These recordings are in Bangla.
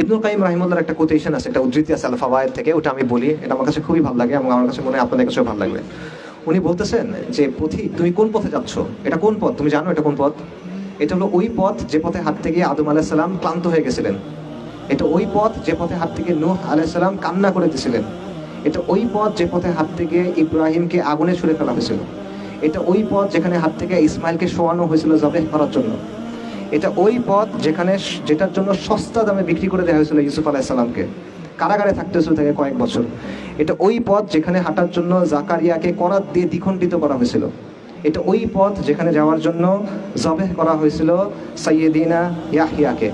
ইবনুল কাইয়িম রাহিমাহুল্লাহর একটা কোটেশন আছে, একটা উদ্ধৃতি আছে আল ফাওয়ায়েদ থেকে, ওটা আমি বলি, এটা আমার কাছে খুবই ভালো লাগে এবং আমার কাছে মনে হয় আপনাদের কাছেও ভালো লাগবে। উনি বলতেছেন যে পথিক, তুমি কোন পথে যাচ্ছ? এটা কোন পথ তুমি জানো? এটা কোন পথ? এটা হলো ওই পথ যে পথে হাঁটতে গিয়ে আদম আলাইহিস সালাম ক্লান্ত হয়ে গেছিলেন। এটা ওই পথ যে পথে হাঁটতে গিয়ে নূহ আলাইহিস সালাম কান্না করে দিয়েছিলেন। এটা ওই পথ যে পথে হাঁটতে গিয়ে ইব্রাহিমকে আগুনে ছুঁড়ে ফেলা হয়েছিল। এটা ওই পথ যেখানে হাত থেকে ইসমাইলকে শোয়ানো হয়েছিল জবেহ করার জন্য। এটা ওই পথ যেটার জন্য সস্তা দামে বিক্রি করে দেওয়া হয়েছিল ইউসুফ আলাইহিস সালামকে, কারাগারে থাকতে হয়েছিল থেকে কয়েক বছর। এটা ওই পথ যেখানে হাঁটার জন্য জাকারিয়াকে করাত দিয়ে দ্বিখণ্ডিত করা হয়েছিল। এটা ওই পথ যেখানে যাওয়ার জন্য জবেহ করা হয়েছিল সাইয়্যিদিনা ইয়াহইয়াকে।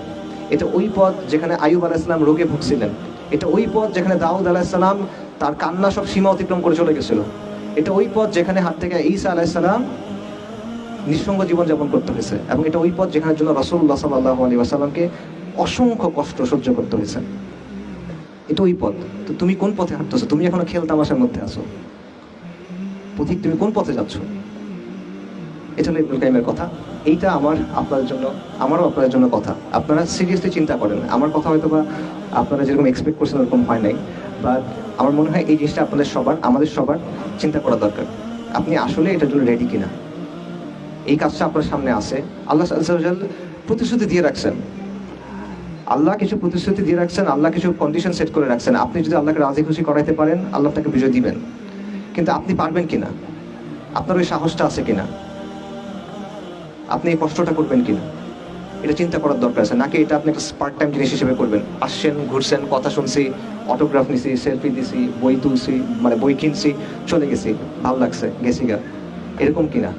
এটা ওই পথ যেখানে আইয়ুব আলাইহিস সালাম রোগে ভুগছিলেন। এটা ওই পথ যেখানে দাউদ আলাইহিস সালাম তার কান্না সব সীমা অতিক্রম করে চলে গেছিল। এটা ওই পথ যেখানে হাত থেকে ঈসা আলাইহিস সালাম নিঃসঙ্গ জীবনযাপন করতে হয়েছে। এবং এটা ওই পথ যেখানের জন্য রাসূলুল্লাহ সাল্লাল্লাহু আলাইহি ওয়াসাল্লামকে অসংখ্য কষ্ট সহ্য করতে হয়েছে। এটা ওই পথ। তো তুমি কোন পথে হাঁটতেছো? তুমি এখনো খেল তামাশার মধ্যে আছো। পথিক, তুমি কোন পথে যাচ্ছ? এটা হলো ইবনুল কাইয়িমের কথা। এইটা আপনাদের জন্য, আমারও আপনাদের জন্য কথা। আপনারা সিরিয়াসলি চিন্তা করেন। আমার কথা হয়তো বা আপনারা যেরকম এক্সপেক্ট করছেন ওরকম হয় নাই, বাট আমার মনে হয় এই জিনিসটা আমাদের সবার চিন্তা করা দরকার। আপনি আসলে এটার জন্য রেডি কিনা? এই কাজটা আপনার সামনে আছে। আল্লাহ আযজা ওয়া জাল প্রতিশ্রুতি দিয়ে রাখছেন। আল্লাহ কিছু প্রতিশ্রুতি দিয়ে রাখছেন, আল্লাহ কিছু কন্ডিশন সেট করে রাখছেন। আপনি যদি আল্লাহকে রাজি খুশি করাইতে পারেন, আল্লাহ আপনাকে বিজয় দিবেন। কিন্তু আপনি পারবেন কিনা? আপনার ওই সাহসটা আছে কিনা? আপনি এই কষ্টটা করবেন কিনা? এটা চিন্তা করার দরকার আছে। নাকি এটা আপনি একটা পার্ট টাইম জিনিস হিসেবে করবেন? আসছেন, ঘুরছেন, কথা শুনছি, অটোগ্রাফ নিছি, সেলফি দিছি, বই তুলছি, মানে বই কিনছি, চলে গেছি, ভালো লাগছে, গেছি গা, এরকম কিনা?